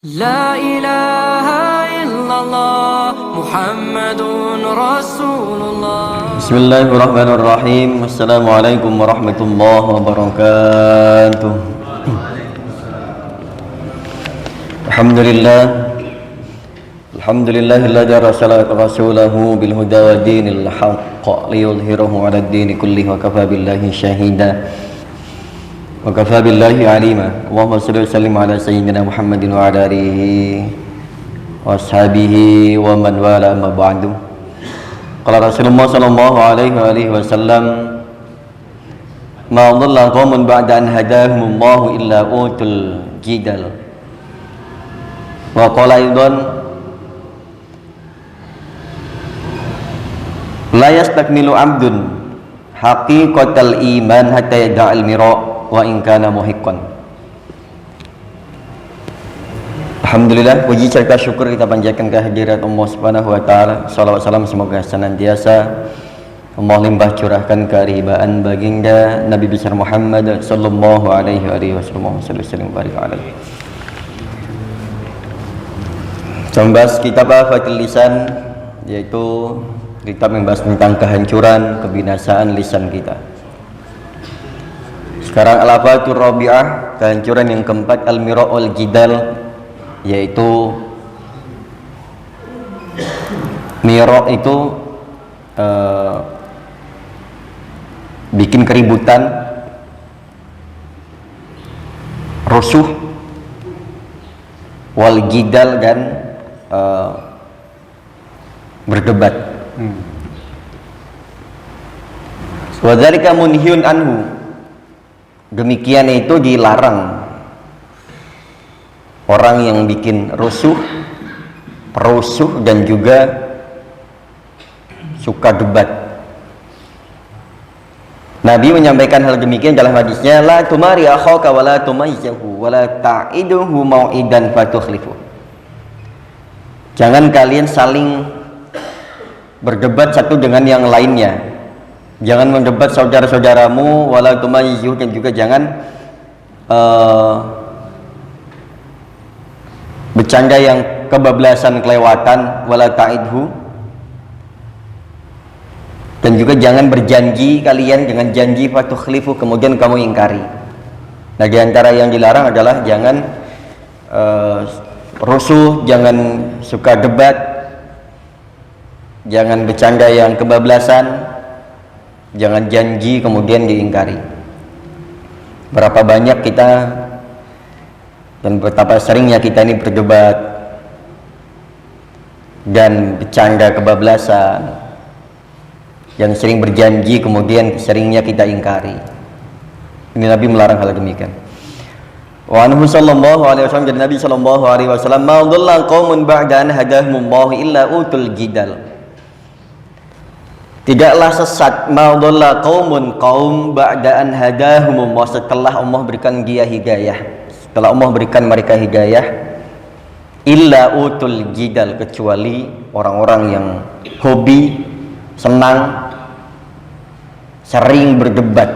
لا إله إلا الله محمد رسول الله. بسم الله الرحمن الرحيم. السلام عليكم ورحمة الله وبركاته. الحمد لله الذي أرسل رسوله بالهدى ودين الحق ليظهره على الدين كله وكفى بالله شهيدا وكفى بالله عليما. اللهم صل وسلم على سيدنا محمد وعلى آله وأصحابه ومن والاه أما بعد. قال رسول الله صلى الله عليه وسلم ما ضل قوم بعد أن هداهم الله إلا أوتوا الجدل. وقال أيضا لا يستكمل عبد حقيقة الإيمان حتى يدع المراء wa in kana muhiqqan. Alhamdulillah, puji serta syukur kita panjatkan kehadirat Allah Subhanahu wa taala. Shalawat salam semoga senantiasa Allah limpah curahkan kearibaan baginda Nabi besar Muhammad sallallahu alaihi wasallam. Barik alaihi. Membahas kitab Fathul Lisan, yaitu kitab membahas tentang kehancuran, kebinasaan lisan kita. Sekarang al-afatul rabi'ah, kehancuran yang keempat, al-mira'ul jidal, yaitu mira' itu bikin keributan, rusuh, wal jidal, dan berdebat. Wa dzalika munhiyun anhu, demikian itu dilarang. Orang yang bikin rusuh, dan juga suka debat. Nabi menyampaikan hal demikian dalam hadisnya, la tumari akhaka wa la tumayyihu wa la ta'iduhu mau'idan fatukhlifu. Jangan kalian saling berdebat satu dengan yang lainnya. Jangan mendebat saudara-saudaramu, wala tumayyihu, dan juga jangan bercanda yang kebablasan, kelewatan, wala ta'idhu, dan juga jangan berjanji kalian dengan janji fatukhlifu, kemudian kamu ingkari. Nah, di antara yang dilarang adalah jangan rusuh, jangan suka debat, jangan bercanda yang kebablasan, jangan janji kemudian diingkari. Berapa banyak kita dan betapa seringnya kita ini berdebat dan bercanda kebablasan, yang sering berjanji kemudian seringnya kita ingkari. Ini Nabi melarang hal demikian. Wa anhu sallallahu alaihi wasallam, dari Nabi sallallahu alaihi wasallam, ma dhalla qaumun ba'da an hadahumullahu illa utul jidal. Tidaklah sesat maudalla qaumun, kaum ba'da an hadahumullah, setelah Allah berikan dia hidayah, setelah Allah berikan mereka hidayah, illa utul jidal, kecuali orang-orang yang hobi, senang, sering berdebat.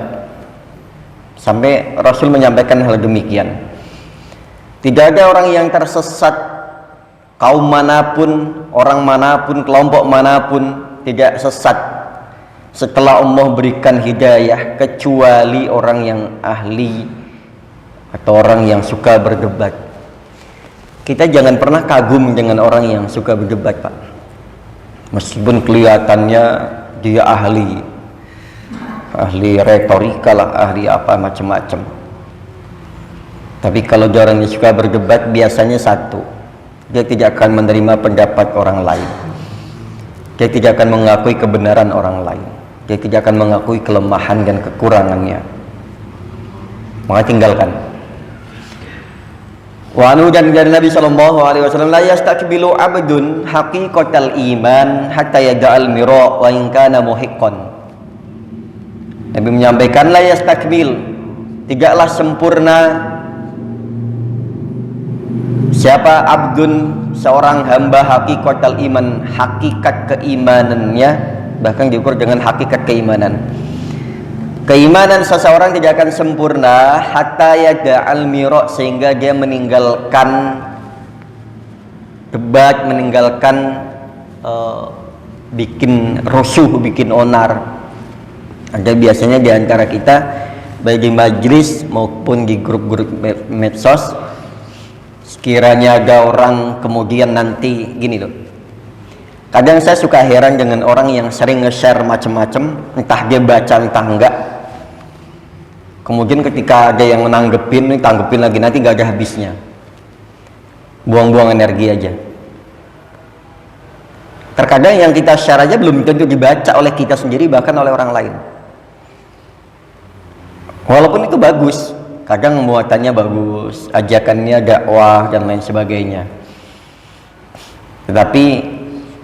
Sampai Rasul menyampaikan hal demikian. Tidak ada orang yang tersesat, kaum manapun, orang manapun, kelompok manapun, tidak sesat setelah Allah berikan hidayah, kecuali orang yang ahli atau orang yang suka berdebat. Kita jangan pernah kagum dengan orang yang suka berdebat, Pak. Meskipun kelihatannya dia ahli retorika lah, ahli apa macam-macam. Tapi kalau dia orang yang suka berdebat, biasanya satu, dia tidak akan menerima pendapat orang lain. Dia tidak akan mengakui kebenaran orang lain. Dia tidak akan mengakui kelemahan dan kekurangannya. Maka tinggalkan. Wa anu, dan dari Nabi sallallahu alaihi wasallam, la yastakbilu abdun haqiqatal iman hatta yada'al mira wa in kana muhiqqan. Nabi menyampaikan, la yastakbil, tidaklah sempurna siapa abdun, seorang hamba, haqiqatal iman, hakikat keimanannya, bahkan diukur dengan hakikat keimanan. Keimanan seseorang tidak akan sempurna hatta yada'al mira, sehingga dia meninggalkan debat, meninggalkan bikin rusuh, bikin onar. Ada biasanya di antara kita, baik di majelis maupun di grup-grup medsos, sekiranya ada orang kemudian nanti gini loh. Kadang saya suka heran dengan orang yang sering nge-share macam-macam, entah dia baca entah enggak. Kemudian ketika ada yang menanggepin, tanggepin lagi, nanti nggak ada habisnya. Buang-buang energi aja. Terkadang yang kita share aja belum tentu dibaca oleh kita sendiri, bahkan oleh orang lain. Walaupun itu bagus, kadang muatannya bagus, ajakannya dakwah dan lain sebagainya. Tetapi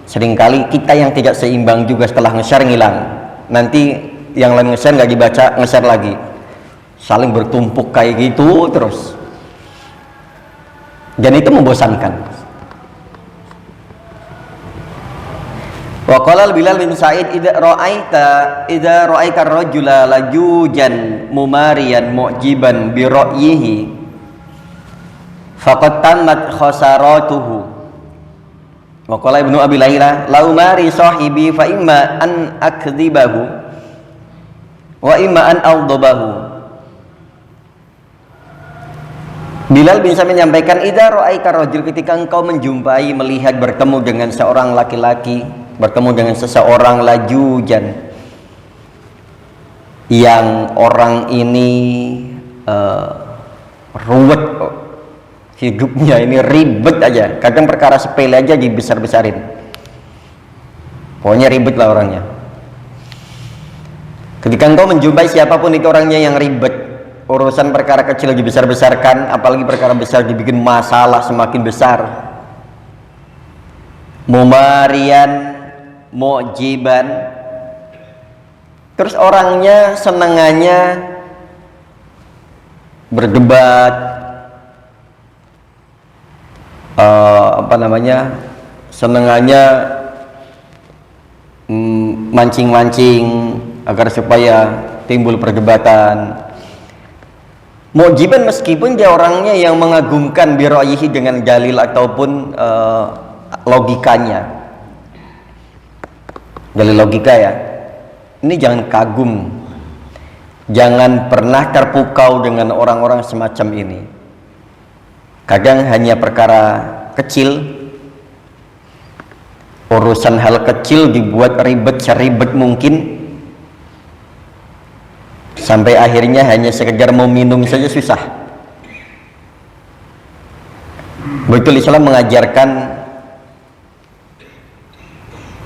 seringkali kita yang tidak seimbang juga, setelah nge-share ngilang. Nanti yang lain nge-share nggak dibaca, nge-share lagi. Saling bertumpuk kayak gitu terus. Dan itu membosankan. Wa qala Bilal bin Sa'id idza ra'aita ar-rajula lajujan mumariyan mu'jiban bi ra'yihi faqad tammat khasaratuhu. Wa qala Ibnu Abi Laila la umari sahibi fa imma an akdzibahu wa imma an awdabahu. Bilal bin Sa'id menyampaikan, idza ra'aita rajul, ketika engkau menjumpai, melihat, bertemu dengan seorang laki-laki, bertemu dengan seseorang lajujan, yang orang ini ruwet hidupnya, ini ribet aja, kadang perkara sepele aja dibesar-besarin, pokoknya ribet lah orangnya. Ketika engkau menjumpai siapapun itu orangnya yang ribet, urusan perkara kecil dibesar-besarkan, apalagi perkara besar dibikin masalah semakin besar. Mumarian, mu'jiban, terus orangnya senangannya berdebat, senangannya mancing-mancing agar supaya timbul perdebatan. Mu'jiban, meskipun dia orangnya yang mengagumkan bi ra'yihi, dengan dalil ataupun logikanya, dalil logika ya. Ini jangan kagum, jangan pernah terpukau dengan orang-orang semacam ini. Kadang hanya perkara kecil, urusan hal kecil dibuat ribet seribet mungkin, sampai akhirnya hanya sekedar mau minum saja susah. Betul, Islam mengajarkan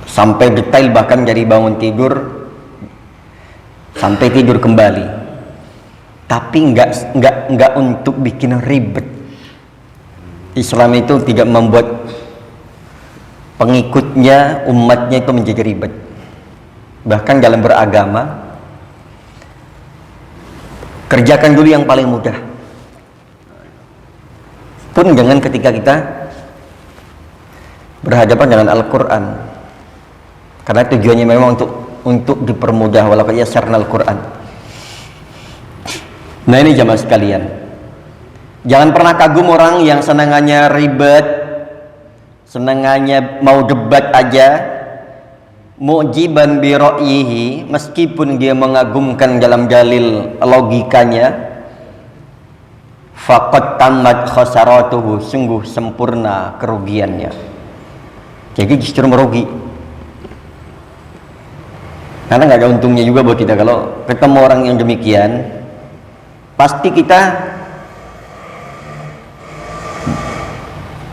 sampai detail, bahkan dari bangun tidur sampai tidur kembali. Tapi enggak untuk bikin ribet. Islam itu tidak membuat pengikutnya, umatnya itu menjadi ribet. Bahkan dalam beragama, kerjakan dulu yang paling mudah. Pun jangan ketika kita berhadapan dengan Al-Quran, karena tujuannya memang untuk dipermudah. Walaupun yasarna Al-Quran. Nah ini jamaah sekalian, jangan pernah kagum orang yang senangannya ribet, senangannya mau debat aja. Mu'jiban bi ra'yihi, meskipun dia mengagumkan dalam dalil logikanya, faqad tammat khasaratuhu, sungguh sempurna kerugiannya. Jadi justru merugi, karena nggak ada untungnya juga buat kita. Kalau ketemu orang yang demikian, pasti kita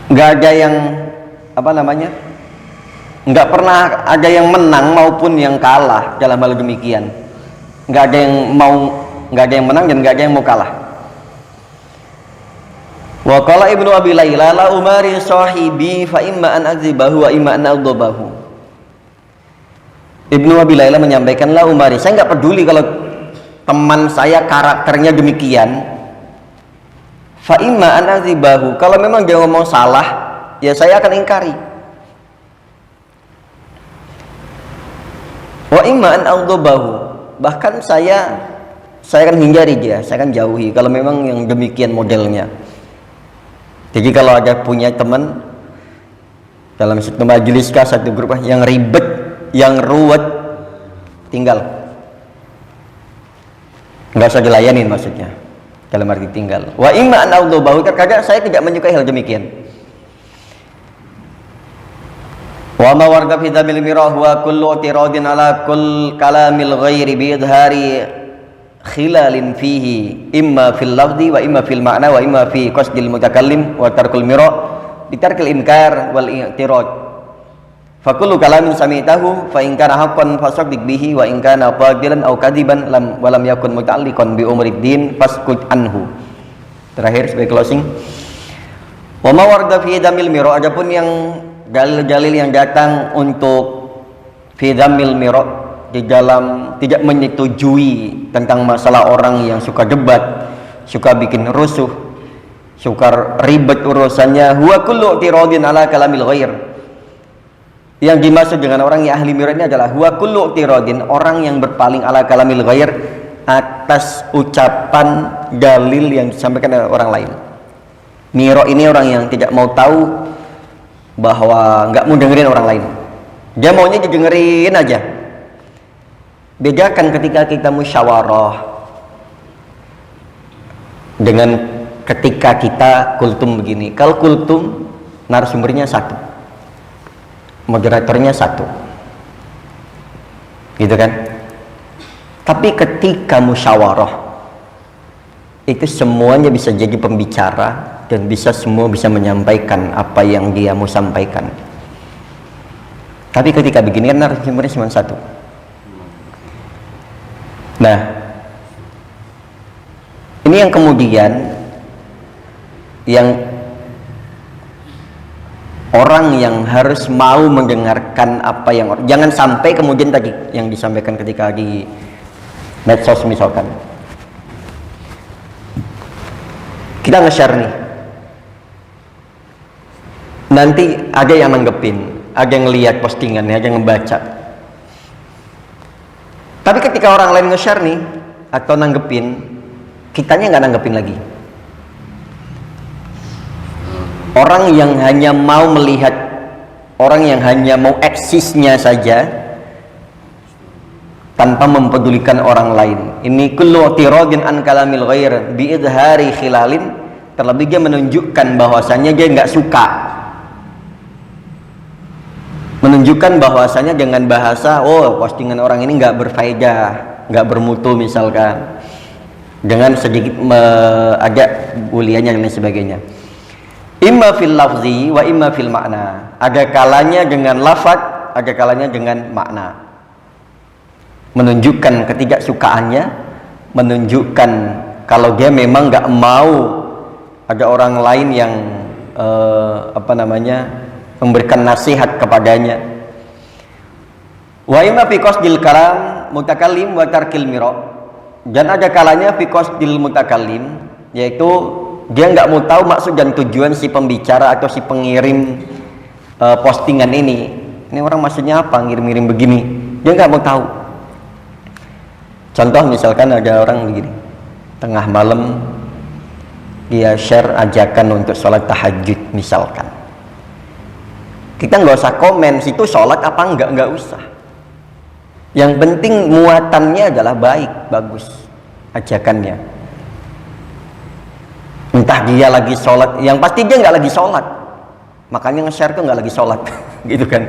nggak ada yang nggak pernah ada yang menang maupun yang kalah dalam hal demikian. Nggak ada yang menang dan nggak ada yang mau kalah. Wa qala Ibnu Abi Laila la umari sahibi fa imma an adzibahu wa imma an adhabahu. Ibnu Abi Laila menyampaikan, la umari, saya nggak peduli kalau teman saya karakternya demikian. Fa imma an adzibahu, kalau memang dia ngomong salah, ya saya akan ingkari. Wa imma an aghdabahu, bahkan saya akan hindari dia, saya akan jauhi kalau memang yang demikian modelnya. Jadi kalau ada punya teman dalam satu majelis kah, satu grup kah, yang ribet, yang ruwet, tinggal. Nggak usah dilayanin maksudnya, dalam arti tinggal. Wa imma an aghdabahu, terkadang saya tidak menyukai hal demikian. Wa ma warda fi dhamil mirah wa kullu tiradin ala kull kalamil ghairi bi idhari khilalin fihi imma fil lafzi wa imma fil ma'na wa imma fi qasdil mutakallim wa tarkul mirah bi tarkil inkar wal i'tirad. Fa kullu kalamin sami'tahu fa in kana haqqan fasaddiq bihi wa in kana fadilan aw kadiban lam wa lam yakun muta'alliqan bi umriddin faskut anhu. Terakhir sebagai closing. Wa ma warda fi dhamil mirah, adapun yang dalil-dalil yang datang untuk fi dhamil mirah, di dalam tidak menyetujui tentang masalah orang yang suka debat, suka bikin rusuh, suka ribet urusannya. Huwa kullu tiradin ala kalamil ghair. Yang dimaksud dengan orang yang ahli mirah ini adalah huwa kullu tiradin, orang yang berpaling ala kalamil ghair, atas ucapan dalil yang disampaikan oleh orang lain. Mirah ini orang yang tidak mau tahu, bahwa nggak mau dengerin orang lain, dia maunya didengerin aja. Bedakan ketika kita musyawarah dengan ketika kita kultum begini. Kalau kultum narasumbernya satu, moderatornya satu, gitu kan. Tapi ketika musyawarah itu semuanya bisa jadi pembicara dan semua bisa menyampaikan apa yang dia mau sampaikan. Tapi ketika begini kan narasumbernya cuma satu. Nah, ini yang kemudian yang orang yang harus mau mendengarkan apa yang, jangan sampai kemudian tadi yang disampaikan ketika di medsos misalkan, kita nge-share nih, nanti ada yang nanggepin, ada yang lihat postingannya, ada yang ngebaca. Tapi ketika orang lain nge-share nih atau nanggepin, kitanya nggak nanggepin lagi. Orang yang hanya mau melihat, orang yang hanya mau eksisnya saja tanpa mempedulikan orang lain. Ini kullu tiradin an kalamil ghair bi idhari khilalin, terlebih dia menunjukkan bahwasannya dia nggak suka, menunjukkan bahwasanya dengan bahasa, oh postingan orang ini nggak berfaedah, nggak bermutu misalkan, dengan sedikit agak buliannya dan lain sebagainya. Imma fil lafzi wa imma fil makna, ada kalanya dengan lafaz, ada kalanya dengan makna, menunjukkan ketidaksukaannya, menunjukkan kalau dia memang nggak mau ada orang lain yang memberikan nasihat kepadanya. Wa imma fi qasdil kalam mutakallim wa tarkil mira, dan ada kalanya fi qasdil mutakallim, yaitu dia nggak mau tahu maksud dan tujuan si pembicara atau si pengirim postingan ini orang maksudnya apa, ngirim-ngirim begini, dia nggak mau tahu. Contoh misalkan ada orang begini, tengah malam dia share ajakan untuk sholat tahajud misalkan, kita nggak usah komen situ sholat apa nggak usah. Yang penting muatannya adalah baik, bagus ajakannya. Entah dia lagi sholat, yang pasti dia nggak lagi sholat, makanya nge-share tuh nggak lagi sholat, gitu kan.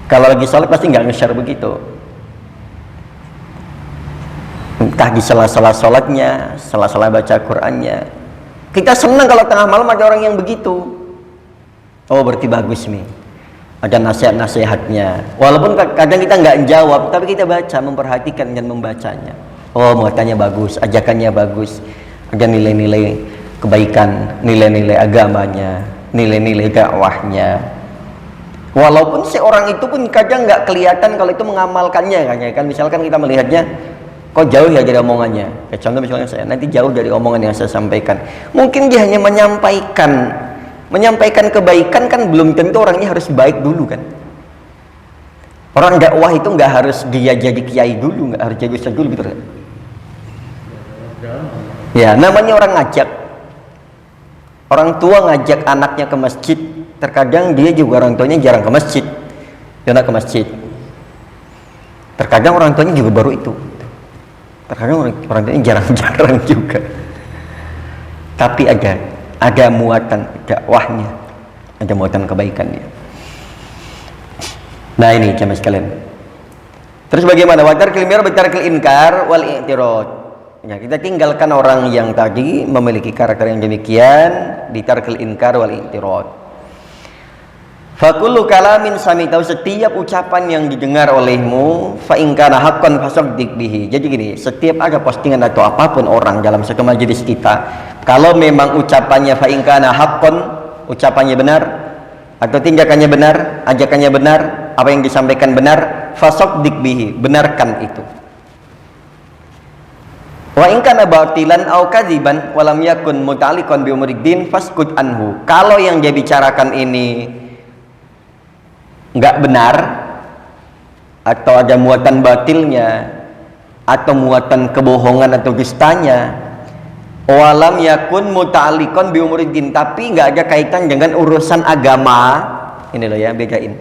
Kalau lagi sholat pasti nggak nge-share begitu. Entah di sela-sela sholatnya, sela-sela baca Qur'annya. Kita senang kalau tengah malam ada orang yang begitu. Oh berarti bagus nih, ada nasihat-nasihatnya. Walaupun kadang kita nggak jawab, tapi kita baca, memperhatikan dan membacanya. Oh muatannya bagus, ajakannya bagus, ada nilai-nilai kebaikan, nilai-nilai agamanya, nilai-nilai dakwahnya. Walaupun seorang itu pun kadang nggak kelihatan kalau itu mengamalkannya, kan misalkan kita melihatnya kok jauh ya dari omongannya. Contoh misalnya saya nanti jauh dari omongan yang saya sampaikan. Mungkin dia hanya menyampaikan kebaikan, kan belum tentu orangnya harus baik dulu kan. Orang dakwah itu nggak harus dia jadi kiai dulu, nggak harus jadi ustaz dulu, betul kan? Ya, namanya orang ngajak. Orang tua ngajak anaknya ke masjid, Terkadang dia juga orang tuanya jarang ke masjid, dia nggak ke masjid. Terkadang orang tuanya juga baru itu. Terkadang orang tuanya jarang-jarang juga. Tapi ada muatan dakwahnya, ada muatan kebaikannya. Nah ini jamaah sekalian. Terus bagaimana? Wa tarkil mir bi tarkil inkar wal i'tirad. Ya, kita tinggalkan orang yang tadi memiliki karakter yang demikian, di tarkil inkar wal i'tirad. Fa kullu kalamin samitahu, setiap ucapan yang didengar olehmu, fa in kana haqqan fasaddiq bihi. Jadi gini, setiap ada postingan atau apapun orang dalam satu majelis kita, kalau memang ucapannya fa in kana haqqan, ucapannya benar atau tindakannya benar, ajakannya benar, apa yang disampaikan benar, fasaddiq bihi, benarkan itu. Wa in kana batilan aw kadziban wa lam yakun muta'alliqan bi umuriddin faskut anhu. Kalau yang dia bicarakan ini enggak benar atau ada muatan batilnya atau muatan kebohongan atau dustanya, wa lam yakun muta'alliqan bi umuriddin, tapi enggak ada kaitan dengan urusan agama. Ini loh ya, bedain.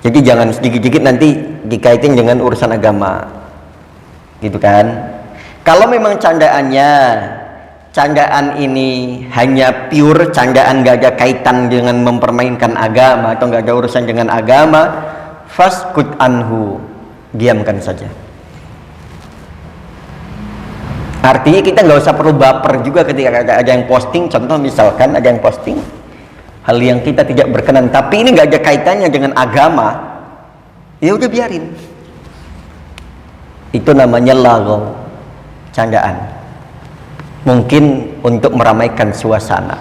Jadi jangan sedikit-sedikit nanti dikaitin dengan urusan agama, gitu kan? Kalau memang candaan ini hanya pure candaan, gak ada kaitan dengan mempermainkan agama atau gak ada urusan dengan agama, faskut anhu, diamkan saja. Artinya kita nggak usah perlu baper juga ketika ada yang posting. Contoh misalkan ada yang posting hal yang kita tidak berkenan, tapi ini nggak ada kaitannya dengan agama, ya udah biarin. Itu namanya laghaw, candaan. Mungkin untuk meramaikan suasana.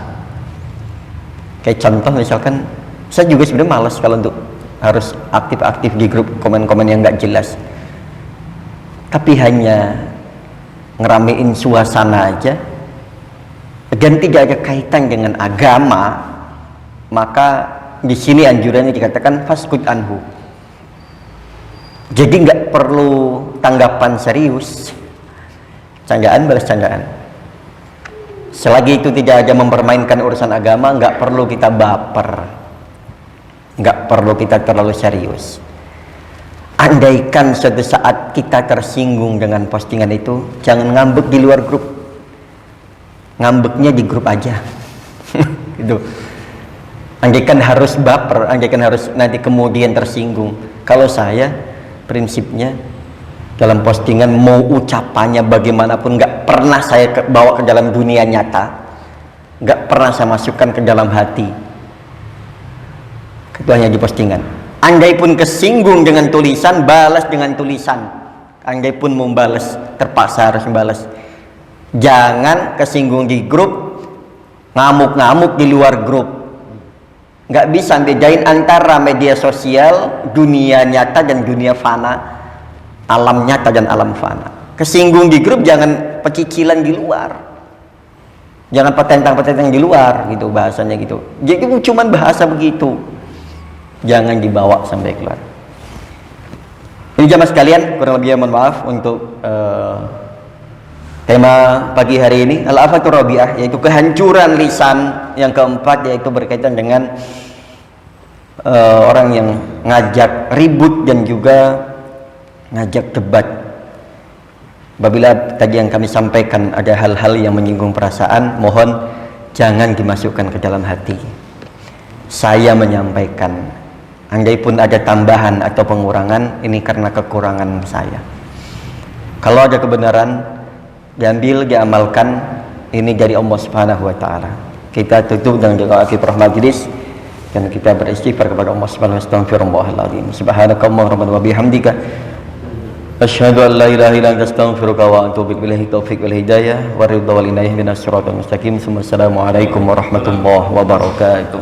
Kayak contoh misalkan, saya juga sebenarnya malas kalau untuk harus aktif-aktif di grup komen-komen yang nggak jelas. Tapi hanya ngeramein suasana aja dan tidak ada kaitan dengan agama, maka di sini anjurannya dikatakan faskut anhu. Jadi nggak perlu tanggapan serius, candaan balas candaan. Selagi itu tidak ada mempermainkan urusan agama, nggak perlu kita baper, nggak perlu kita terlalu serius. Andaikan suatu saat kita tersinggung dengan postingan itu, jangan ngambek di luar grup, ngambeknya di grup aja. Gitu. Andaikan harus baper, andaikan harus nanti kemudian tersinggung. Kalau saya prinsipnya dalam postingan, mau ucapannya bagaimanapun, nggak pernah saya bawa ke dalam dunia nyata, nggak pernah saya masukkan ke dalam hati. Itu hanya di postingan. Andai pun kesinggung dengan tulisan, balas dengan tulisan. Andai pun mau balas, terpaksa harus membalas. Jangan kesinggung di grup, ngamuk-ngamuk di luar grup. Nggak bisa bedain antara media sosial, dunia nyata dan dunia fana, alam nyata dan alam fana. Kesinggung di grup, jangan pecicilan di luar, jangan petentang-petentang di luar, gitu bahasanya gitu. Jadi cuman bahasa begitu, jangan dibawa sampai keluar. Ini jamaah sekalian, kurang lebih mohon maaf untuk tema pagi hari ini, al-afatur rabi'ah, yaitu kehancuran lisan. Yang keempat yaitu berkaitan dengan orang yang ngajak ribut dan juga ngajak debat. Apabila tadi yang kami sampaikan ada hal-hal yang menyinggung perasaan, mohon jangan dimasukkan ke dalam hati. Saya menyampaikan, andai pun ada tambahan atau pengurangan, ini karena kekurangan saya. Kalau ada kebenaran, diambil, diamalkan, ini dari Allah Subhanahu wa taala. Kita tutup dengan doa kifarah majlis dan kita beristighfar kepada Allah Subhanahu wa taala. Astaghfirullahaladzim. Subhanakallahumma wa bihamdika asyhadu an la ilaha illa anta astaghfiruka wa atubu ilaik. Taufiq wal hidayah wa ridha wal inayah minas siratal mustaqim. Assalamualaikum warahmatullahi wabarakatuh.